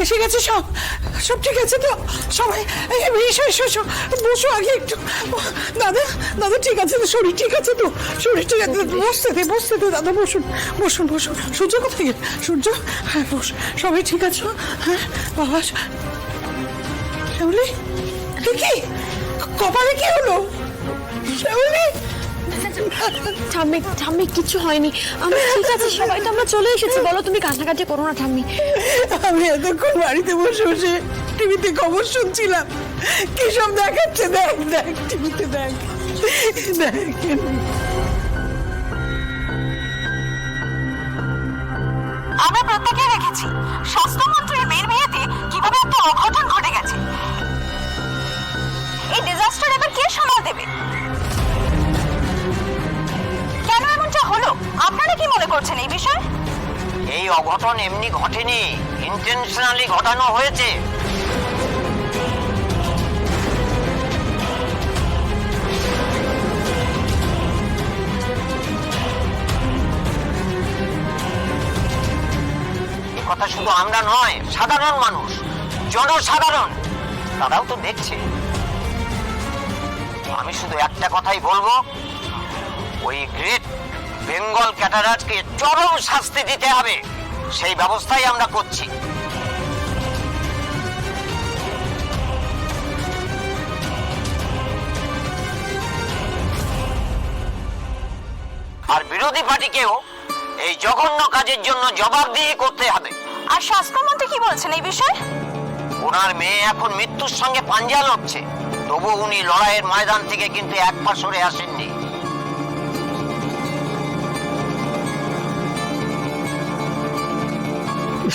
এসে গেছে সব, সব ঠিক আছে তো সবাই? এসো এসো এসো, বসো আগে একটু। দাদা, দাদা ঠিক আছে তো? শরীর ঠিক আছে তো? শরীর ঠিক আছে? বসতে দে দাদা, বসুন বসুন বসুন। সূর্য কোথায় গেল? সূর্য, হ্যাঁ বস। সবাই ঠিক আছে? হ্যাঁ বাবা। শ্যামলি, কি কপালে কি হলো শ্যামলি? ঠাম্মি, ঠাম্মি কিছু হয়নি, আমি ঠিক আছে, সবাই তো আমরা চলে এসেছি। বলো, তুমি কান্নাকাটি করো না ঠাম্মি। আমি এতক্ষণ বাড়িতে বসে বসে টিভিতে খবর শুনছিলাম, কি সব দেখাচ্ছে। দেখ দেখ টিভিতে, দেখ দেখ। আমরা প্রত্যেকে দেখেছি স্বাস্থ্যমন্ত্রীর মেয়ের বিয়েতে কিভাবে একটা অঘটন ঘটে গেছে। এই ডিজাস্টার এবার কে সামাল দেবে? কেন এমনটা হলো? আপনারা কি মনে করছেন এই বিষয়ে? এই অঘটন এমনি ঘটেনি, ইন্টেনশনালি ঘটানো হয়েছে। এ কথা শুধু আমরা নয়, সাধারণ মানুষ, জনসাধারণ তারাও তো দেখছে। আমি শুধু একটা কথাই বলবো, ওই গ্রেট বেঙ্গল ক্যাটারারকে চরম শাস্তি দিতে হবে, সেই ব্যবস্থাই আমরা করছি। আর বিরোধী পার্টিকেও এই জঘন্য কাজের জন্য জবাবদিহি করতে হবে। আর স্বাস্থ্যমন্ত্রী কি বলছেন এই বিষয়ে? ওনার মেয়ে এখন মৃত্যুর সঙ্গে পাঞ্জা লড়ছে, তবু উনি লড়াইয়ের ময়দান থেকে কিন্তু এক পা সরে আসেননি।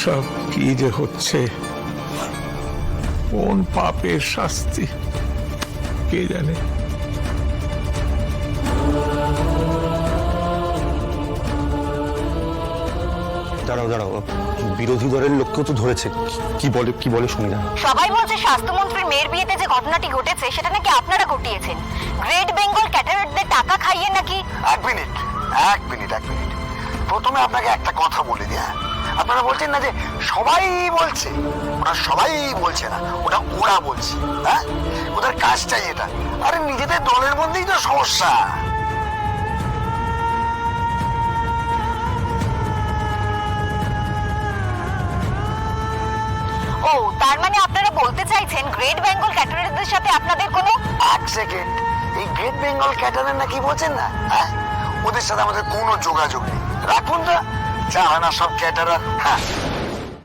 সব কি যে হচ্ছে, কোন পাপের শাস্তি কে জানে। দাঁড়াও দাঁড়াও, বিরোধী দলের লোককেও তো ধরেছে। কি বলে শুনি না। সবাই বলছে স্বাস্থ্যমন্ত্রীর মেয়ের বিয়েতে যে ঘটনাটি ঘটেছে সেটা নাকি আপনারা ঘটিয়েছেন। গ্রেট বেঙ্গল ক্যাটারারদের টাকা খাইয়ে নাকি। এক মিনিট। প্রথমে আপনাকে একটা কথা বলে দিই। আপনারা বলছেন না যে সবাই বলছে, ওরা সবাই বলছে না, ওরা বলছে। হ্যাঁ, ওদের কাজটাই এটা। আরে নিজেদের দলের মধ্যেই তো সমস্যা। ও, তার মানে আপনারা বলতে চাইছেন গ্রেট বেঙ্গল ক্যাটারারদের সাথে আপনাদের কোনো। এক সেকেন্ড, এই গ্রেট বেঙ্গল ক্যাটারার না কি বলছেন না? হ্যাঁ, ওদের সাথে আমাদের কোনো যোগাযোগ নেই। রাখুন না, যা হয় না সব ক্যাটারার। হ্যাঁ,